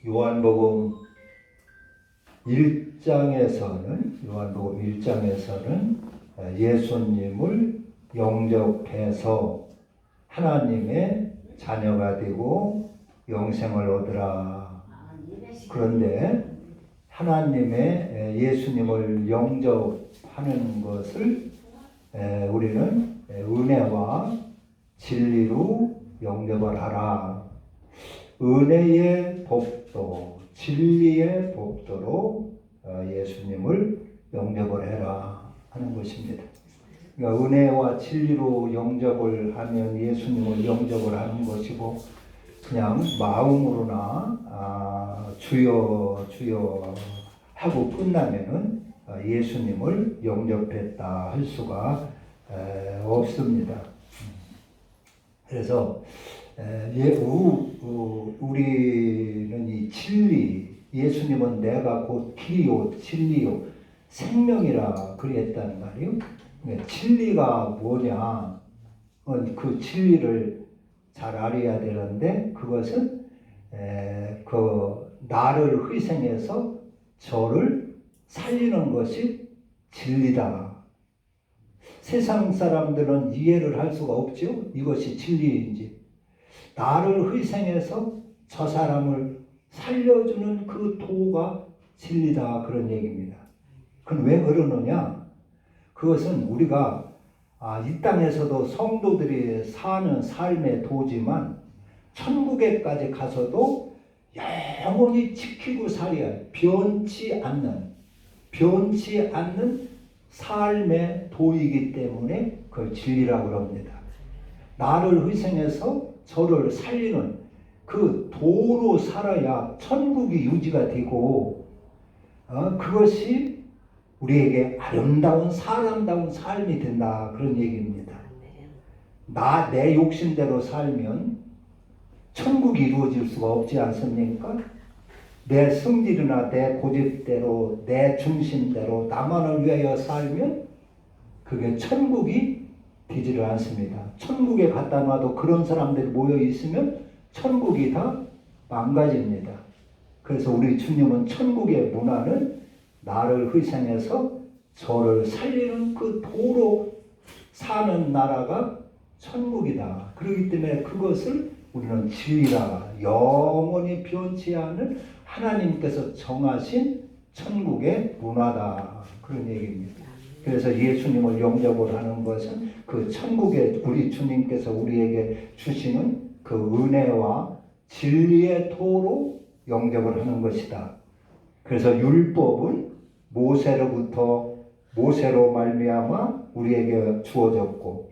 요한복음 1장에서는 예수님을 영접해서 하나님의 자녀가 되고 영생을 얻으라. 그런데 하나님의 예수님을 영접하는 것을 우리는 은혜와 진리로 영접을 하라. 은혜의 법도 진리의 법도로 예수님을 영접을 해라 하는 것입니다. 그러니까 은혜와 진리로 영접을 하면 예수님을 영접을 하는 것이고, 그냥 마음으로나 주여 주여 하고 끝나면은 예수님을 영접했다 할 수가 없습니다. 그래서 우리는 이 진리, 예수님은 내가 곧 길이요 진리요 생명이라 그랬단 말이에요. 진리가 뭐냐? 그 진리를 잘 알아야 되는데, 그것은 나를 희생해서 저를 살리는 것이 진리다. 세상 사람들은 이해를 할 수가 없죠. 이것이 진리인지. 나를 희생해서 저 사람을 살려주는 그 도가 진리다, 그런 얘기입니다. 그건 왜 그러느냐? 그것은 우리가 이 땅에서도 성도들이 사는 삶의 도지만 천국에까지 가서도 영원히 지키고 살아야 변치 않는 삶의 도이기 때문에 그걸 진리라고 합니다. 나를 희생해서 저를 살리는 그 도로 살아야 천국이 유지가 되고, 그것이 우리에게 아름다운 사람다운 삶이 된다, 그런 얘기입니다. 내 욕심대로 살면 천국이 이루어질 수가 없지 않습니까? 내 성질이나 내 고집대로 내 중심대로 나만을 위하여 살면 그게 천국이 되지를 않습니다. 천국에 갖다 놔도 그런 사람들이 모여 있으면 천국이 다 망가집니다. 그래서 우리 주님은 천국의 문화는 나를 희생해서 저를 살리는 그 도로 사는 나라가 천국이다. 그렇기 때문에 그것을 우리는 진리라, 영원히 변치 않는 하나님께서 정하신 천국의 문화다, 그런 얘기입니다. 그래서 예수님을 영접을 하는 것은 그 천국의 우리 주님께서 우리에게 주시는 그 은혜와 진리의 도로 영접을 하는 것이다. 그래서 율법은 모세로 말미암아 우리에게 주어졌고,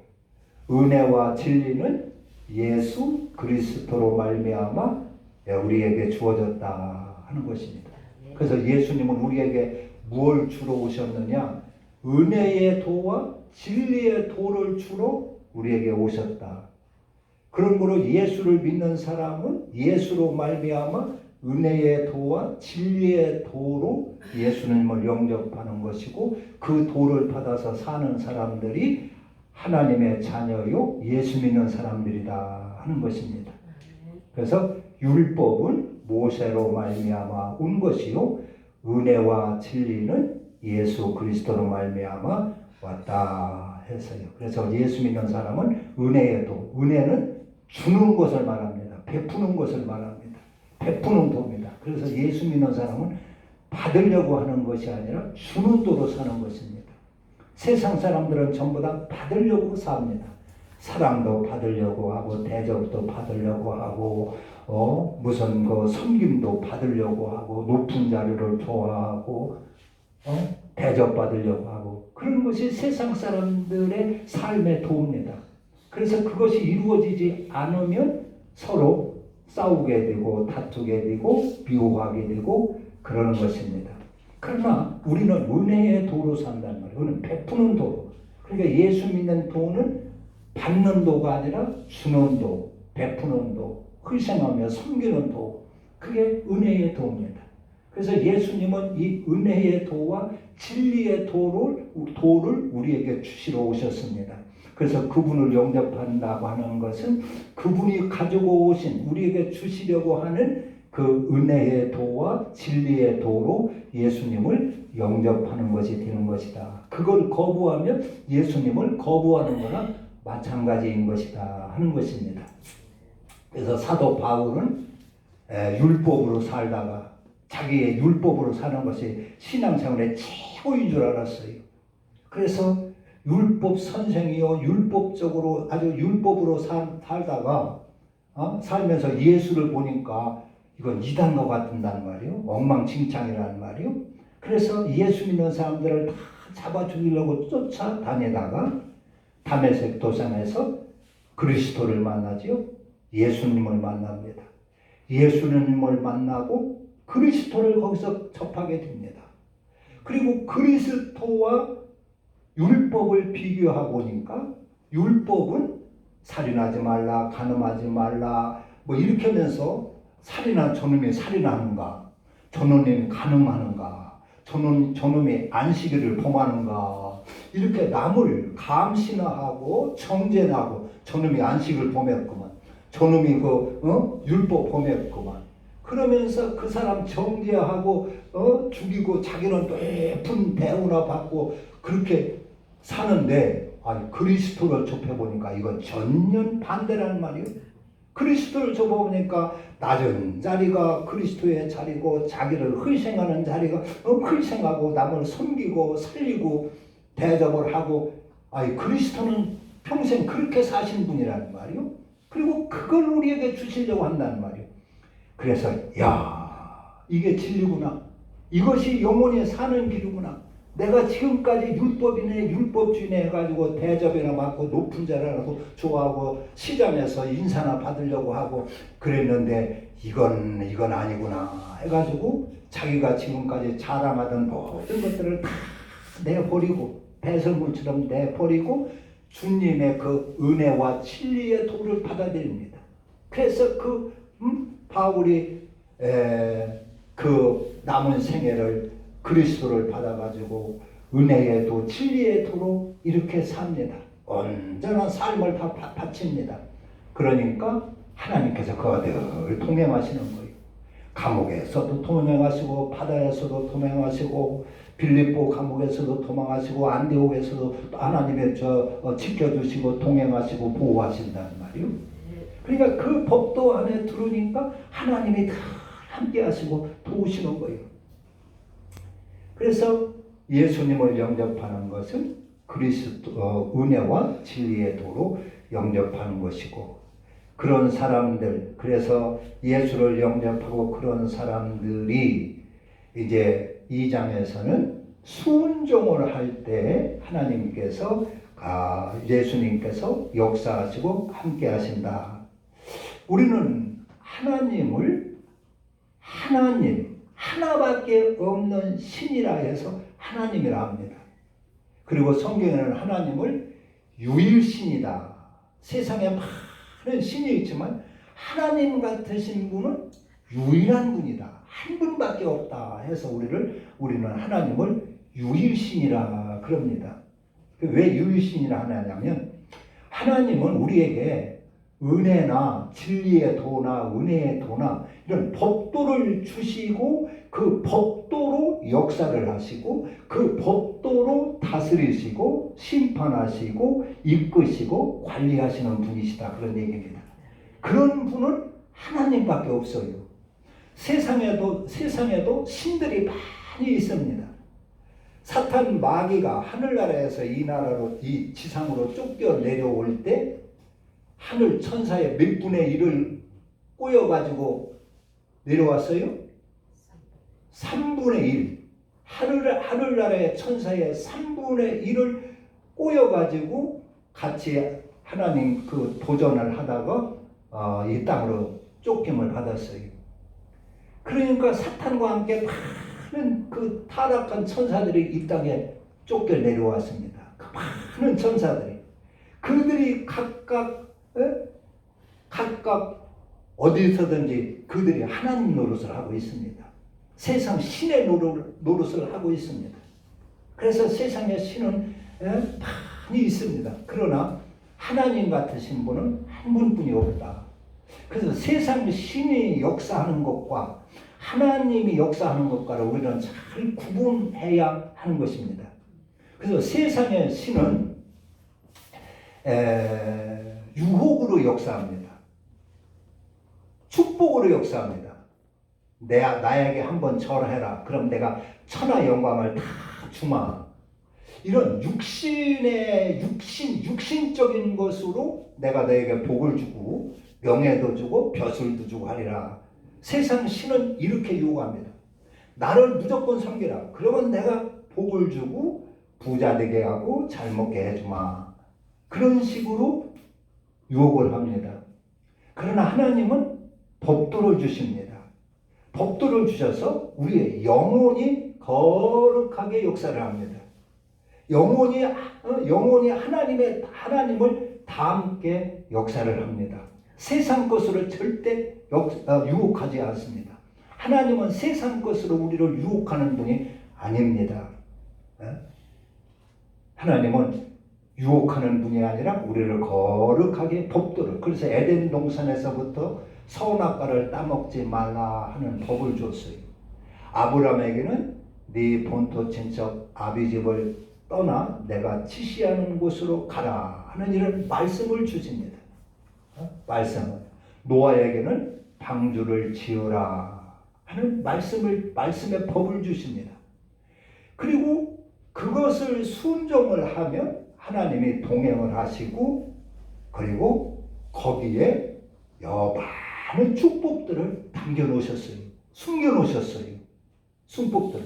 은혜와 진리는 예수 그리스도로 말미암아 우리에게 주어졌다 하는 것입니다. 그래서 예수님은 우리에게 무엇을 주러 오셨느냐? 은혜의 도와 진리의 도를 주러 우리에게 오셨다. 그러므로 예수를 믿는 사람은 예수로 말미암아 은혜의 도와 진리의 도로 예수님을 영접하는 것이고, 그 도를 받아서 사는 사람들이 하나님의 자녀요 예수 믿는 사람들이다 하는 것입니다. 그래서 율법은 모세로 말미암아 온 것이요 은혜와 진리는 예수 그리스도로 말미암아 왔다 해서요. 그래서 예수 믿는 사람은 은혜의 도, 은혜는 주는 것을 말합니다. 베푸는 것을 말합니다. 베푸는 도입니다. 그래서 예수 믿는 사람은 받으려고 하는 것이 아니라 주는 도로 사는 것입니다. 세상 사람들은 전부 다 받으려고 삽니다. 사랑도 받으려고 하고, 대접도 받으려고 하고, 무슨 섬김도 받으려고 하고, 높은 자리를 좋아하고, 대접받으려고 하고, 그런 것이 세상 사람들의 삶의 도입니다. 그래서 그것이 이루어지지 않으면 서로 싸우게 되고, 다투게 되고, 비호하게 되고, 그러는 것입니다. 그러나 우리는 은혜의 도로 산단 말이에요. 우리는 베푸는 도로. 그러니까 예수 믿는 도는 받는 도가 아니라 주는 도, 베푸는 도, 희생하며 섬기는 도, 그게 은혜의 도입니다. 그래서 예수님은 이 은혜의 도와 진리의 도를 우리에게 주시러 오셨습니다. 그래서 그분을 영접한다고 하는 것은 그분이 가지고 오신, 우리에게 주시려고 하는 그 은혜의 도와 진리의 도로 예수님을 영접하는 것이 되는 것이다. 그걸 거부하면 예수님을 거부하는 거나 마찬가지인 것이다 하는 것입니다. 그래서 사도 바울은 율법으로 살다가 자기의 율법으로 사는 것이 신앙생활의 최고인 줄 알았어요. 그래서 율법 선생이요, 율법적으로 아주 율법으로 살다가 살면서 예수를 보니까 이건 이단과 같은단 말이요, 엉망진창이라는 말이요. 그래서 예수 믿는 사람들을 다 잡아 죽이려고 쫓아다니다가 다메섹 도상에서 그리스도를 만나지요. 예수님을 만납니다. 예수님을 만나고 그리스도를 거기서 접하게 됩니다. 그리고 그리스도와 율법을 비교하고 보니까 율법은 살인하지 말라, 간음하지 말라 뭐 이렇게 하면서 살인한 저놈이 살인하는가, 저놈이 간음하는가, 저놈이 안식일을 범하는가, 이렇게 남을 감시나하고 정죄나하고 저놈이 안식을 범했구만, 저놈이 율법 범했구만, 그러면서 그 사람 정죄하고 죽이고 자기는 높은 대우나 받고 그렇게 사는데, 아니 그리스도를 접해보니까 이건 전면 반대라는 말이에요. 그리스도를 접해보니까 낮은 자리가 그리스도의 자리고, 자기를 희생하는 자리가 희생하고 남을 섬기고 살리고 대접을 하고, 아니 그리스도는 평생 그렇게 사신 분이라는 말이요. 그리고 그걸 우리에게 주시려고 한다는 말이요. 그래서 이게 진리구나, 이것이 영원히 사는 길이구나, 내가 지금까지 율법이네 율법주의네 해가지고 대접이나 받고 높은 자리라고 좋아하고 시장에서 인사나 받으려고 하고 그랬는데 이건 아니구나 해가지고 자기가 지금까지 자랑하던 모든 것들을 다 내버리고 배설물처럼 내버리고 주님의 그 은혜와 진리의 도를 받아들입니다. 그래서 바울이 그 남은 생애를 그리스도를 받아가지고 은혜의 도, 진리의 도로 이렇게 삽니다. 온전한 삶을 다 바칩니다. 그러니까 하나님께서 그와 늘 동행하시는 거예요. 감옥에서도 동행하시고, 바다에서도 동행하시고, 빌립보 감옥에서도 도망하시고, 안디옥에서도 하나님의 지켜주시고 동행하시고 보호하신다는 말이요. 그러니까 그 법도 안에 들으니까 하나님이 다 함께 하시고 도우시는 거예요. 그래서 예수님을 영접하는 것은 그리스도 은혜와 진리의 도로 영접하는 것이고, 그런 사람들, 그래서 예수를 영접하고 그런 사람들이 이제 2장에서는 순종을 할 때 하나님께서 예수님께서 역사하시고 함께 하신다. 우리는 하나님을 하나밖에 없는 신이라 해서 하나님이라 합니다. 그리고 성경에는 하나님을 유일신이다. 세상에 많은 신이 있지만 하나님 같으신 분은 유일한 분이다, 한 분밖에 없다 해서 우리는 하나님을 유일신이라 그럽니다. 왜 유일신이라 하냐면, 하나님은 우리에게 은혜나 진리의 도나 은혜의 도나 이런 법도를 주시고, 그 법도로 역사를 하시고, 그 법도로 다스리시고 심판하시고 이끄시고 관리하시는 분이시다, 그런 얘기입니다. 그런 분은 하나님밖에 없어요. 세상에도 신들이 많이 있습니다. 사탄 마귀가 하늘나라에서 이 지상으로 쫓겨 내려올 때 하늘 천사의 몇 분의 1을 꼬여가지고 내려왔어요? 3분의 1. 하늘나라의 천사의 3분의 1을 꼬여가지고 같이 하나님 그 도전을 하다가 이 땅으로 쫓김을 받았어요. 그러니까 사탄과 함께 많은 그 타락한 천사들이 이 땅에 쫓겨 내려왔습니다. 그 많은 천사들이. 그들이 각각 어디서든지 그들이 하나님 노릇을 하고 있습니다. 세상 신의 노릇을 하고 있습니다. 그래서 세상에 신은 많이 있습니다. 그러나 하나님 같으신 분은 한 분뿐이 없다. 그래서 세상 신이 역사하는 것과 하나님이 역사하는 것과를 우리는 잘 구분해야 하는 것입니다. 그래서 세상의 신은 유혹으로 역사합니다. 축복으로 역사합니다. 나에게 한번 절해라. 그럼 내가 천하 영광을 다 주마. 이런 육신적인 것으로 내가 너에게 복을 주고 명예도 주고 벼슬도 주고 하리라. 세상 신은 이렇게 유혹합니다. 나를 무조건 섬기라. 그러면 내가 복을 주고 부자 되게 하고 잘 먹게 해주마. 그런 식으로 유혹을 합니다. 그러나 하나님은 법도를 주십니다. 법도를 주셔서 우리의 영혼이 거룩하게 역사를 합니다. 영혼이 하나님을 다 함께 역사를 합니다. 세상 것으로 절대 유혹하지 않습니다. 하나님은 세상 것으로 우리를 유혹하는 분이 아닙니다. 하나님은 유혹하는 분이 아니라 우리를 거룩하게 법도를, 그래서 에덴 동산에서부터 선악과를 따먹지 말라 하는 법을 줬어요. 아브라함에게는 네 본토 친척 아비집을 떠나 내가 지시하는 곳으로 가라 하는 이런 말씀을 주십니다. 말씀은 노아에게는 방주를 지으라 하는 말씀의 법을 주십니다. 그리고 그것을 순종을 하면 하나님이 동행을 하시고 그리고 거기에 많은 축복들을 담겨 놓으셨어요. 숨겨 놓으셨어요. 축복들을.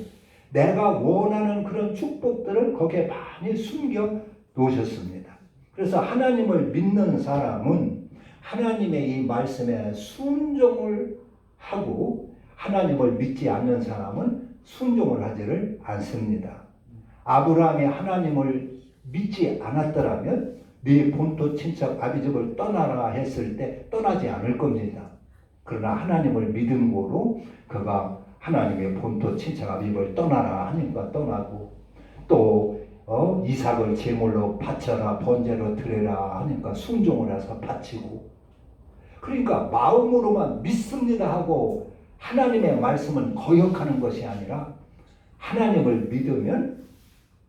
내가 원하는 그런 축복들을 거기에 많이 숨겨 놓으셨습니다. 그래서 하나님을 믿는 사람은 하나님의 이 말씀에 순종을 하고 하나님을 믿지 않는 사람은 순종을 하지를 않습니다. 아브라함이 하나님을 믿지 않았더라면 네 본토 친척 아비집을 떠나라 했을 때 떠나지 않을 겁니다. 그러나 하나님을 믿은 거로 그가 하나님의 본토 친척 아비집을 떠나라 하니까 떠나고 또 이삭을 제물로 바쳐라 번제로 드려라 하니까 순종을 해서 바치고 그러니까 마음으로만 믿습니다 하고 하나님의 말씀은 거역하는 것이 아니라 하나님을 믿으면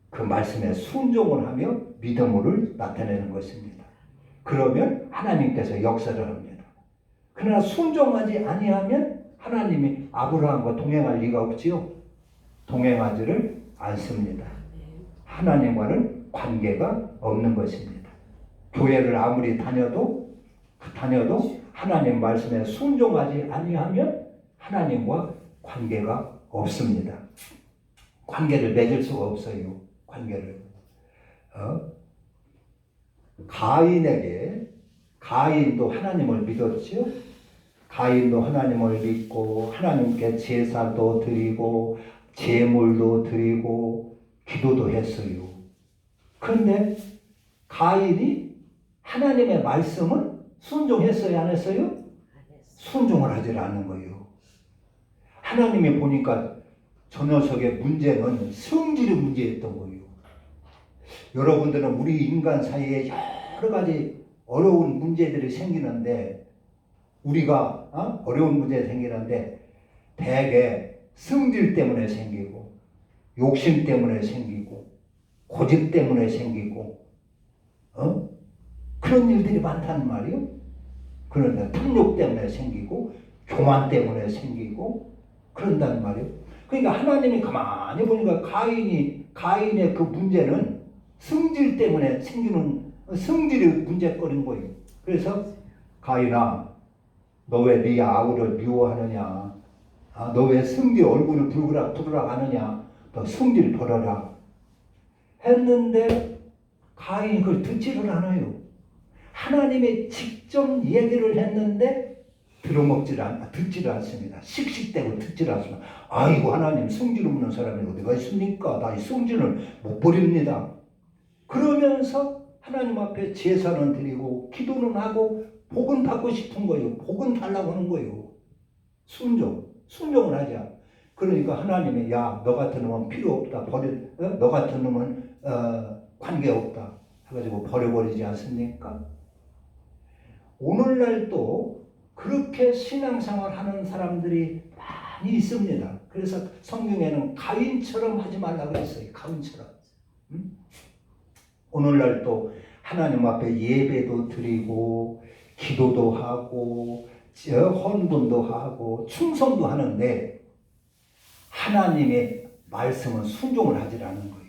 그 말씀에 순종을 하며 믿음을 나타내는 것입니다. 그러면 하나님께서 역사를 합니다. 그러나 순종하지 아니하면 하나님이 아브라함과 동행할 리가 없지요. 동행하지를 않습니다. 하나님과는 관계가 없는 것입니다. 교회를 아무리 다녀도 하나님 말씀에 순종하지 아니하면 하나님과 관계가 없습니다. 관계를 맺을 수가 없어요. 관계를. 가인도 하나님을 믿었지요. 가인도 하나님을 믿고 하나님께 제사도 드리고 제물도 드리고 기도도 했어요. 그런데 가인이 하나님의 말씀을 순종했어요, 안 했어요? 순종을 하지 않는 거예요. 하나님이 보니까 저 녀석의 문제는 성질의 문제였던 거예요. 여러분들은 우리 인간 사이에 여러 가지 어려운 문제들이 생기는데 우리가 어려운 문제가 생기는데 대개 성질 때문에 생기고 욕심 때문에 생기고 고집 때문에 생기고 그런 일들이 많다는 말이요. 그런데 탐욕 때문에 생기고 교만 때문에 생기고 그런다는 말이요. 그러니까 하나님이 가만히 보니까 가인의 그 문제는 성질 때문에 생기는 성질의 문제거리인 거예요. 그래서 가인아, 너 왜 네 아우를 미워하느냐? 너 왜 성질 얼굴을 부르락 하느냐? 너 성질 버려라. 했는데 가인이 그걸 듣지를 않아요. 하나님이 직접 얘기를 했는데 듣지를 않습니다. 씩씩대고 듣지를 않습니다. 아이고 하나님 성질 없는 사람이 어디가 있습니까? 나 이 성질을 못 버립니다. 그러면서 하나님 앞에 제사는 드리고 기도는 하고 복은 받고 싶은 거예요. 복은 달라고 하는 거예요. 순종을 하자. 그러니까 하나님이 야, 너 같은 놈은 필요 없다. 너 같은 놈은 관계 없다. 해가지고 버려버리지 않습니까? 오늘날 또 그렇게 신앙생활 하는 사람들이 많이 있습니다. 그래서 성경에는 가인처럼 하지 말라고 했어요. 가인처럼. 오늘날 또 하나님 앞에 예배도 드리고 기도도 하고 헌금도 하고 충성도 하는데 하나님의 말씀은 순종을 하지 않는 거예요.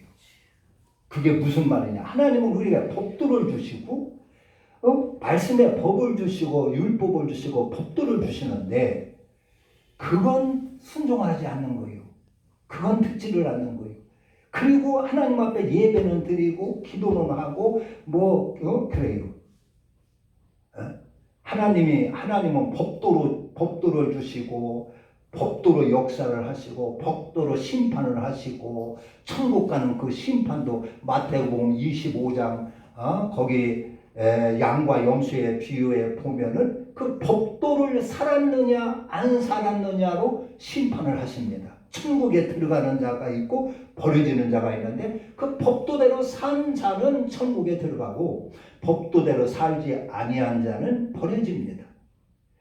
그게 무슨 말이냐? 하나님은 우리가 법도를 주시고 말씀의 법을 주시고 율법을 주시고 법도를 주시는데 그건 순종하지 않는 거예요. 그건 듣지를 않는 거예요. 그리고 하나님 앞에 예배는 드리고 기도는 하고 그래요. 하나님은 법도를 주시고 법도로 역사를 하시고 법도로 심판을 하시고 천국 가는 그 심판도 마태복음 25장 거기 양과 염소의 비유에 보면은 그 법도를 살았느냐 안 살았느냐로 심판을 하십니다. 천국에 들어가는 자가 있고 버려지는 자가 있는데 그 법도대로 산 자는 천국에 들어가고 법도대로 살지 아니한 자는 버려집니다.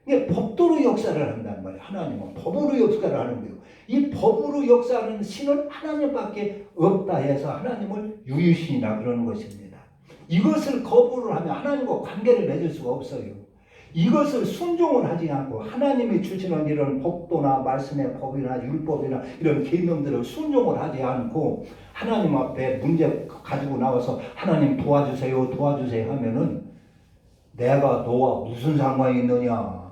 이게 법도로 역사를 한다는 말이에요. 하나님은 법으로 역사를 하는 거예요. 이 법으로 역사하는 신은 하나님밖에 없다 해서 하나님을 유일신이라 그러는 것입니다. 이것을 거부를 하면 하나님과 관계를 맺을 수가 없어요. 이것을 순종을 하지 않고 하나님이 주시는 이런 법도나 말씀의 법이나 율법이나 이런 계명들을 순종을 하지 않고 하나님 앞에 문제 가지고 나와서 하나님 도와주세요 하면은 내가 너와 무슨 상관이 있느냐?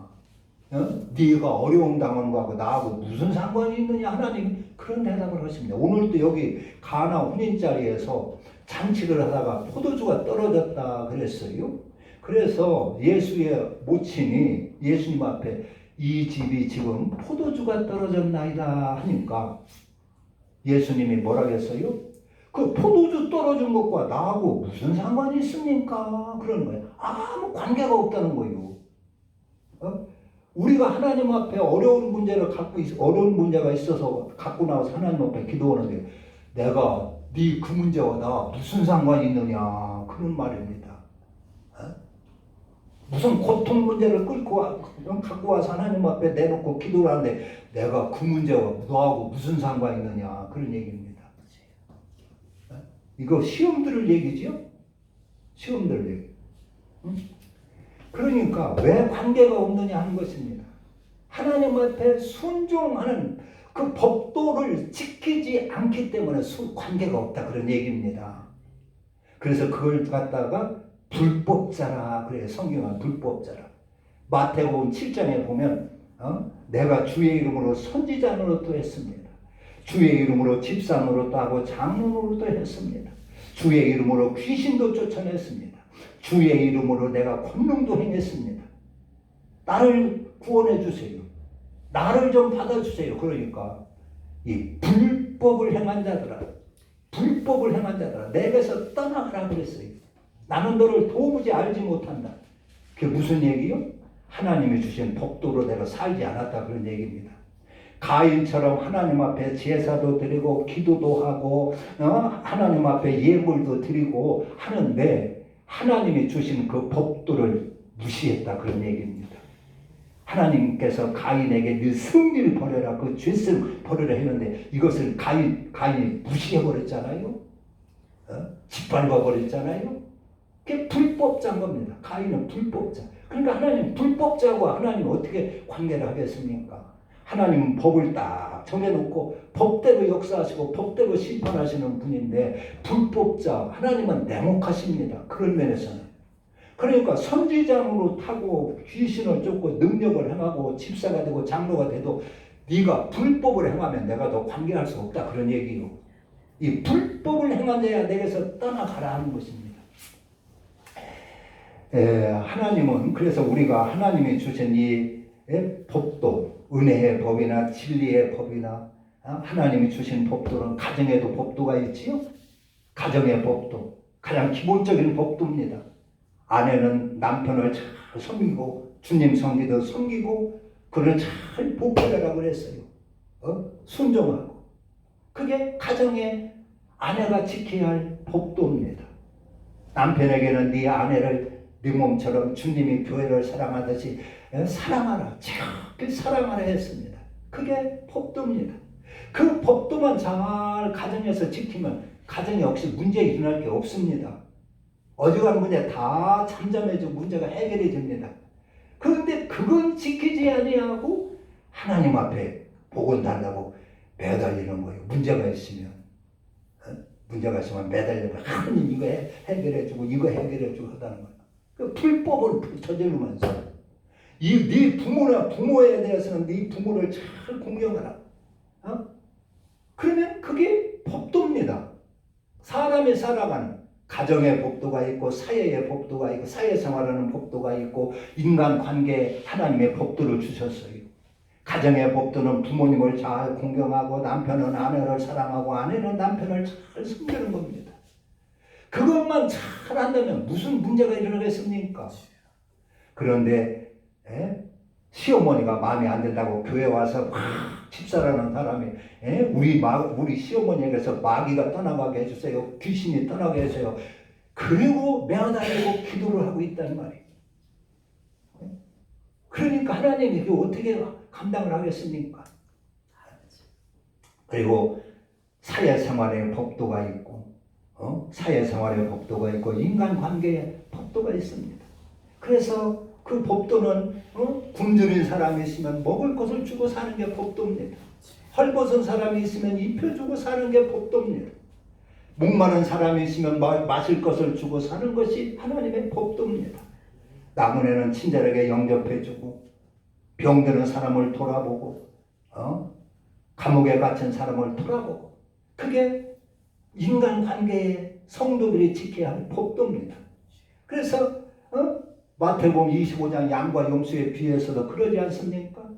네가 어려움 당하는 거하고 나하고 무슨 상관이 있느냐? 하나님 그런 대답을 하십니다. 오늘도 여기 가나 혼인자리에서 잔치를 하다가 포도주가 떨어졌다 그랬어요. 그래서 예수의 모친이 예수님 앞에 이 집이 지금 포도주가 떨어졌나이다 하니까 예수님이 뭐라고 했어요? 그 포도주 떨어진 것과 나하고 무슨 상관이 있습니까? 그러는 거예요. 아무 관계가 없다는 거예요. 우리가 하나님 앞에 어려운 문제가 있어서 갖고 나와서 하나님 앞에 기도하는데 내가 네 그 문제와 나 무슨 상관이 있느냐 그런 말입니다. 무슨 고통 문제를 갖고 와서 하나님 앞에 내놓고 기도를 하는데 내가 그 문제와 너하고 무슨 상관이 있느냐 그런 얘기입니다. 이거 시험 들을 얘기죠? 시험 들을 얘기. 그러니까 왜 관계가 없느냐 하는 것입니다. 하나님 앞에 순종하는 그 법도를 지키지 않기 때문에 관계가 없다 그런 얘기입니다. 그래서 그걸 갖다가 불법자라 그래요. 성경은 불법자라. 마태복음 7장에 보면 내가 주의 이름으로 선지자 노릇도 했습니다. 주의 이름으로 집사 노릇도 하고 장로 노릇도 했습니다. 주의 이름으로 귀신도 쫓아냈습니다. 주의 이름으로 내가 권능도 행했습니다. 나를 구원해 주세요. 나를 좀 받아주세요. 그러니까 이 불법을 행한 자들아 내게서 떠나가라 그랬어요. 나는 너를 도무지 알지 못한다. 그게 무슨 얘기요? 하나님이 주신 법도로 내가 살지 않았다 그런 얘기입니다. 가인처럼 하나님 앞에 제사도 드리고 기도도 하고 하나님 앞에 예물도 드리고 하는데 하나님이 주신 그 법도를 무시했다 그런 얘기입니다. 하나님께서 가인에게 네 승리를 버려라 그 죄성 버려라 했는데 이것을 가인이 무시해버렸잖아요. 짓밟아 버렸잖아요. 그게 불법자인 겁니다. 가인은 불법자. 그러니까 하나님 불법자고 하나님 어떻게 관계를 하겠습니까? 하나님은 법을 딱 정해놓고 법대로 역사하시고 법대로 심판하시는 분인데 불법자 하나님은 냉혹하십니다. 그런 면에서는. 그러니까 선지자로 타고 귀신을 쫓고 능력을 행하고 집사가 되고 장로가 돼도 네가 불법을 행하면 내가 너 관계할 수 없다 그런 얘기요. 이 불법을 행한 자야 내게서 떠나가라 하는 것입니다. 하나님은 그래서 우리가 하나님이 주신 이 법도 은혜의 법이나 진리의 법이나 하나님이 주신 법도는 가정에도 법도가 있지요. 가정의 법도 가장 기본적인 법도입니다. 아내는 남편을 잘 섬기고 주님 섬기듯 섬기고 그를 잘 복받으라고 그랬어요. 순종하고 그게 가정의 아내가 지켜야 할 법도입니다. 남편에게는 네 아내를 네 몸처럼 주님이 교회를 사랑하듯이 사랑하라, 지극히 사랑하라 했습니다. 그게 법도입니다. 그 법도만 잘 가정에서 지키면 가정에 역시 문제 일어날 게 없습니다. 어지간한 문제 다 잠잠해지고 문제가 해결이 됩니다. 그런데 그건 지키지 아니하고 하나님 앞에 복을 달라고 매달리는 거예요. 문제가 있으면 문제가 있으면 매달리고 하나님 이거 해결해주고 이거 해결해주고 하다는 거예요. 그 불법을 저지르면서 네 부모에 대해서는 네 부모를 잘 공경하라. 그러면 그게 법도입니다. 사람이 살아가는 가정의 법도가 있고 사회의 법도가 있고 사회생활하는 법도가 있고 인간관계에 하나님의 법도를 주셨어요. 가정의 법도는 부모님을 잘 공경하고 남편은 아내를 사랑하고 아내는 남편을 잘 섬기는 겁니다. 그것만 잘 한다면 무슨 문제가 일어나겠습니까? 그런데 시어머니가 마음에 안 든다고 교회 와서 막 집사라는 사람이 우리 시어머니에게서 마귀가 떠나가게 해주세요. 귀신이 떠나게 해주세요. 그리고 매달리고 기도를 하고 있단 말이에요. 그러니까 하나님이 이거 어떻게 감당을 하겠습니까? 그리고 사회생활의 법도가 있고 사회생활의 법도가 있고 인간관계의 법도가 있습니다. 그래서 그 법도는 굶주린 사람이 있으면 먹을 것을 주고 사는 게 법도입니다. 헐벗은 사람이 있으면 입혀주고 사는 게 법도입니다. 목마른 사람이 있으면 마실 것을 주고 사는 것이 하나님의 법도입니다. 나무에는 친절하게 영접해주고 병드는 사람을 돌아보고 감옥에 갇힌 사람을 돌아보고 그게 인간관계에 성도들이 지켜야 할 법도입니다. 그래서 마태복음 25장 양과 용수에 비해서도 그러지 않습니까?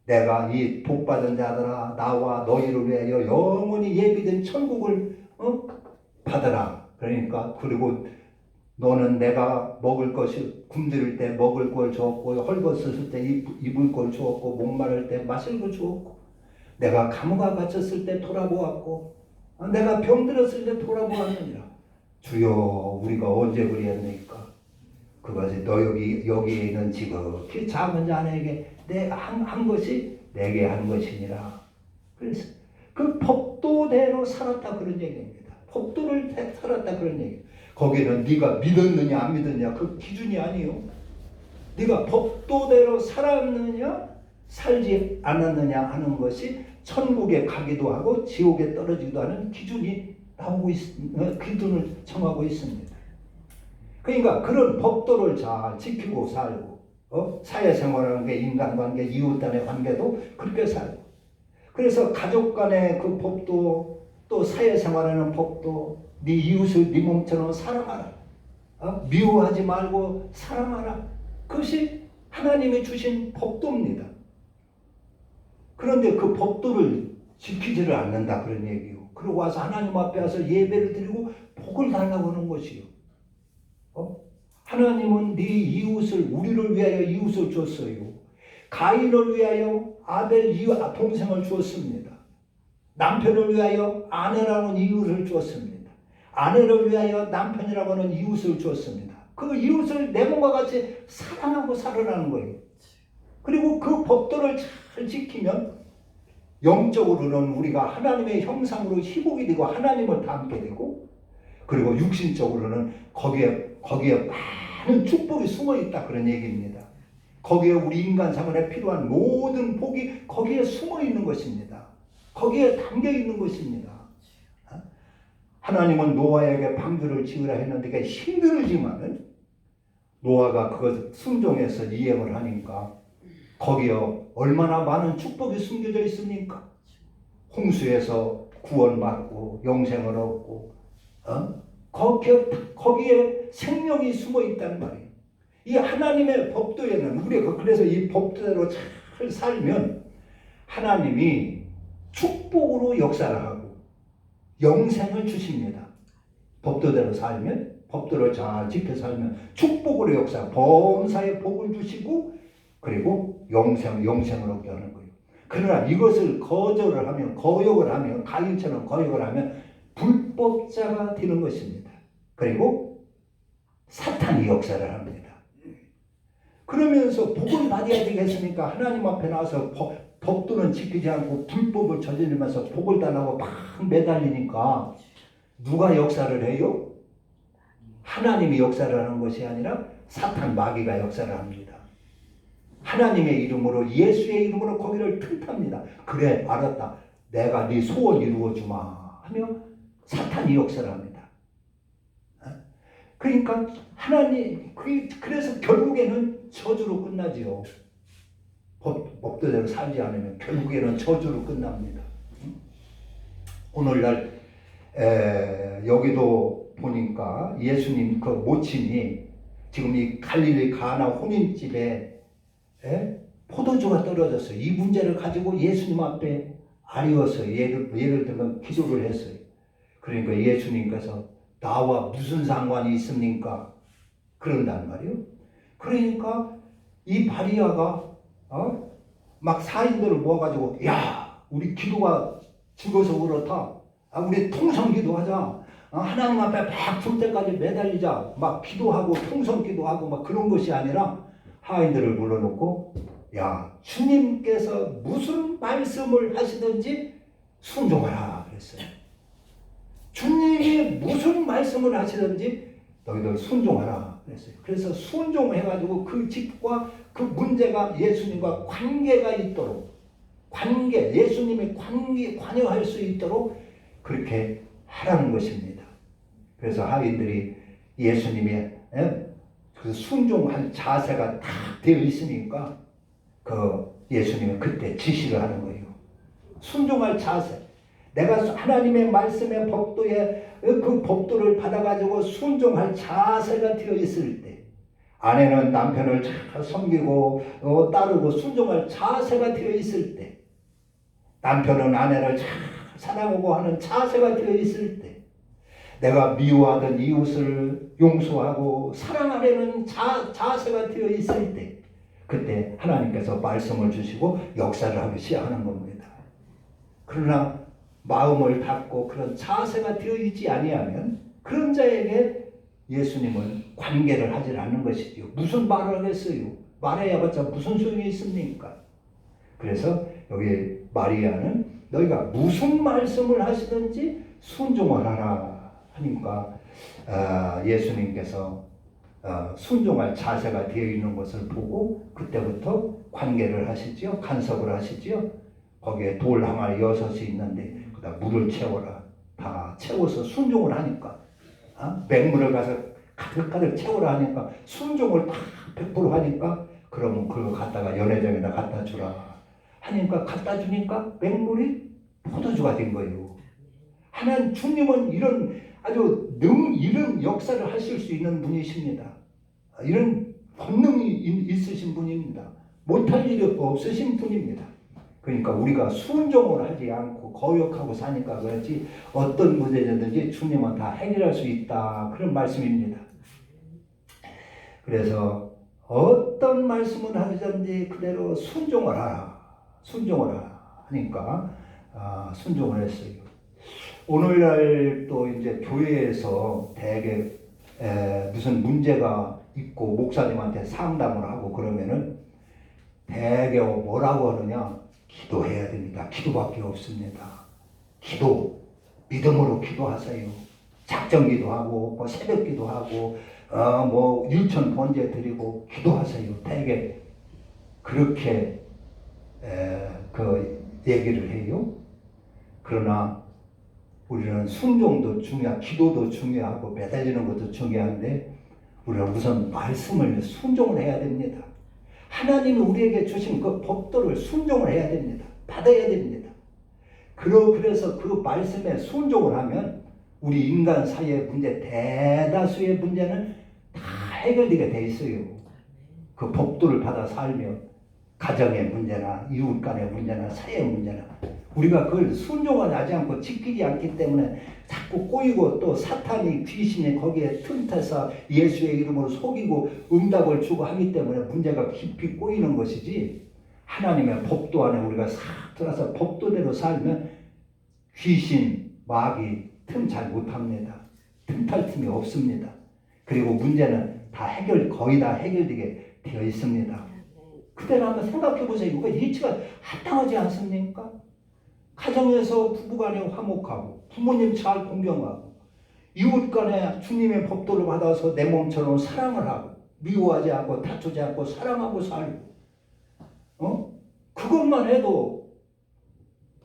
내가 이 복받은 자들아 나와 너희를 위하여 영원히 예비된 천국을 받으라. 그러니까 그리고 너는 내가 먹을 것이 굶주릴 때 먹을 걸 주었고 헐벗었을 때 입을 걸 주었고 목마를 때 마실 걸 주었고 내가 감옥에 갇혔을 때 돌아보았고 내가 병들었을 때 돌아보았느니라. 주여 우리가 언제 그리했습니까? 그것이 너 여기에 있는 지극히 작은 자에게 한 것이 내게 한 것이니라. 그래서 그 법도대로 살았다 그런 얘기입니다. 법도를 살았다 그런 얘기. 거기는 네가 믿었느냐 안 믿었느냐 그 기준이 아니요. 네가 법도대로 살았느냐 살지 않았느냐 하는 것이 천국에 가기도 하고 지옥에 떨어지기도 하는 기준이 나오고 기준을 정하고 있습니다. 그러니까 그런 법도를 잘 지키고 살고 사회생활하는 게 인간관계, 이웃 간의 관계도 그렇게 살고 그래서 가족 간의 그 법도 또 사회생활하는 법도 네 이웃을 네 몸처럼 사랑하라. 미워하지 말고 사랑하라. 그것이 하나님이 주신 법도입니다. 그런데 그 법도를 지키지를 않는다 그런 얘기요. 그리고 와서 하나님 앞에 와서 예배를 드리고 복을 달라고 하는 것이요. 하나님은 네 이웃을 우리를 위하여 이웃을 줬어요. 가인을 위하여 아벨 동생을 주었습니다. 남편을 위하여 아내라는 이웃을 주었습니다. 아내를 위하여 남편이라고 하는 이웃을 주었습니다. 그 이웃을 내 몸과 같이 사랑하고 살아라는 거예요. 그리고 그 법도를 잘 지키면 영적으로는 우리가 하나님의 형상으로 희복이 되고 하나님을 닮게 되고 그리고 육신적으로는 거기에 많은 축복이 숨어 있다 그런 얘기입니다. 거기에 우리 인간 생활에 필요한 모든 복이 거기에 숨어 있는 것입니다. 거기에 담겨 있는 것입니다. 하나님은 노아에게 방주를 지으라 했는데 그게 힘들지만은 노아가 그것을 순종해서 이행을 하니까 거기에 얼마나 많은 축복이 숨겨져 있습니까? 홍수에서 구원받고 영생을 얻고 거기에 생명이 숨어 있다는 말이에요. 이 하나님의 법도에는 우리가 그래서 이 법도대로 잘 살면 하나님이 축복으로 역사를 하고 영생을 주십니다. 법도대로 살면 법도를 잘 지켜 살면 축복으로 역사 범사에 복을 주시고 그리고 영생을 얻게 하는 거예요. 그러나 이것을 거절을 하면 거역을 하면 가인처럼 거역을 하면 불법자가 되는 것입니다. 그리고 사탄이 역사를 합니다. 그러면서 복을 받아야 되겠습니까? 하나님 앞에 나와서 법도는 지키지 않고 불법을 저지르면서 복을 달라고 막 매달리니까 누가 역사를 해요? 하나님이 역사를 하는 것이 아니라 사탄 마귀가 역사를 합니다. 하나님의 이름으로, 예수의 이름으로 거기를 틈탑니다. 그래, 알았다. 내가 네 소원 이루어주마 하며 사탄이 역사를 합니다. 그러니까 하나님, 그래서 결국에는 저주로 끝나지요. 법도대로 살지 않으면 결국에는 저주로 끝납니다. 오늘날 여기도 보니까 예수님 그 모친이 지금 이 갈릴리 가나 혼인집에 포도주가 떨어졌어요. 이 문제를 가지고 예수님 앞에 아리웠어요. 예를 들면 기도를 했어요. 그러니까 예수님께서 나와 무슨 상관이 있습니까? 그런단 말이에요. 그러니까 이 마리아가 막 사인들을 모아가지고 야, 우리 기도가 죽어서 그렇다. 우리 통성 기도하자. 하나님 앞에 막 죽을 때까지 매달리자. 막 기도하고 통성 기도하고 막 그런 것이 아니라 하인들을 불러놓고 야, 주님께서 무슨 말씀을 하시든지 순종하라 그랬어요. 주님이 무슨 말씀을 하시든지 너희들 순종하라 그랬어요. 그래서 순종해가지고 그 집과 그 문제가 예수님과 관계가 있도록, 예수님의 관여할 수 있도록 그렇게 하라는 것입니다. 그래서 하인들이 예수님의 그 순종할 자세가 다 되어 있으니까 그 예수님은 그때 지시를 하는 거예요. 순종할 자세. 내가 하나님의 말씀의 법도에 그 법도를 받아가지고 순종할 자세가 되어 있을 때, 아내는 남편을 잘 섬기고 따르고 순종할 자세가 되어 있을 때, 남편은 아내를 잘 사랑하고 하는 자세가 되어 있을 때, 내가 미워하던 이웃을 용서하고 사랑하려는 자세가 되어 있을 때, 그때 하나님께서 말씀을 주시고 역사를 하기 시작하는 겁니다. 그러나 마음을 닫고 그런 자세가 되어 있지 아니하면 그런 자에게 예수님은 관계를 하지 않는 것이죠. 무슨 말을 하겠어요? 말해야봤자 무슨 소용이 있습니까? 그래서 여기 마리아는 너희가 무슨 말씀을 하시든지 순종을 하라 하니까 예수님께서 순종할 자세가 되어 있는 것을 보고 그때부터 관계를 하시죠. 간섭을 하시죠. 거기에 돌 항아리 6이 있는데 그다 물을 채워라. 다 채워서 순종을 하니까 맹물을 가서 가득가득 채우라 하니까 순종을 다 100% 하니까 그러면 그거 갖다가 연회장에다 갖다 주라 하니까 갖다 주니까 맹물이 포도주가 된 거예요. 하나님 주님은 이런 아주 이런 역사를 하실 수 있는 분이십니다. 이런 권능이 있으신 분입니다. 못할 일이 없으신 분입니다. 그러니까 우리가 순종을 하지 않고 거역하고 사니까 그렇지 어떤 문제든지 주님은 다 해결할 수 있다. 그런 말씀입니다. 그래서 어떤 말씀을 하든지 그대로 순종을 하라. 순종을 하라 하니까 순종을 했어요. 오늘날 또 이제 교회에서 대개 무슨 문제가 있고 목사님한테 상담을 하고 그러면은 대개 뭐라고 하느냐? 기도해야 됩니다. 기도밖에 없습니다. 기도, 믿음으로 기도하세요. 작정 기도하고 뭐 새벽 기도하고 뭐 일천 번제 드리고 기도하세요. 대개 그렇게 그 얘기를 해요. 그러나 우리는 순종도 중요하고 기도도 중요하고 매달리는 것도 중요한데 우리는 우선 말씀을 순종을 해야 됩니다. 하나님이 우리에게 주신 그 법도를 순종을 해야 됩니다. 받아야 됩니다. 그래서 그 말씀에 순종을 하면 우리 인간 사이의 문제, 대다수의 문제는 다 해결되게 돼 있어요. 그 법도를 받아 살면 가정의 문제나 이웃 간의 문제나 사회의 문제나 우리가 그걸 순종을 하지 않고 지키지 않기 때문에 자꾸 꼬이고 또 사탄이 귀신이 거기에 틈타서 예수의 이름으로 속이고 응답을 주고 하기 때문에 문제가 깊이 꼬이는 것이지 하나님의 법도 안에 우리가 싹 들어서 법도대로 살면 귀신, 마귀 틈 잘 못합니다. 틈탈 틈이 없습니다. 그리고 문제는 다 거의 다 해결되게 되어 있습니다. 그때는 한번 생각해 보세요. 이거 일치가 합당하지 않습니까? 가정에서 부부간에 화목하고 부모님 잘 공경하고 이웃간에 주님의 법도를 받아서 내 몸처럼 사랑을 하고 미워하지 않고 다투지 않고 사랑하고 살고 그것만 해도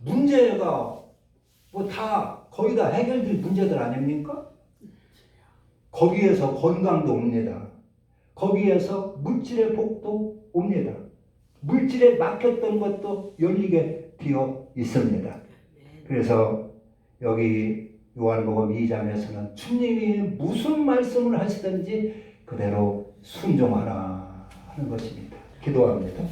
문제가 뭐 다 거의 다 해결될 문제들 아닙니까? 거기에서 건강도 옵니다. 거기에서 물질의 복도 옵니다. 물질에 막혔던 것도 열리게 되어 있습니다. 그래서 여기 요한복음 2장에서는 주님이 무슨 말씀을 하시든지 그대로 순종하라 하는 것입니다. 기도합니다.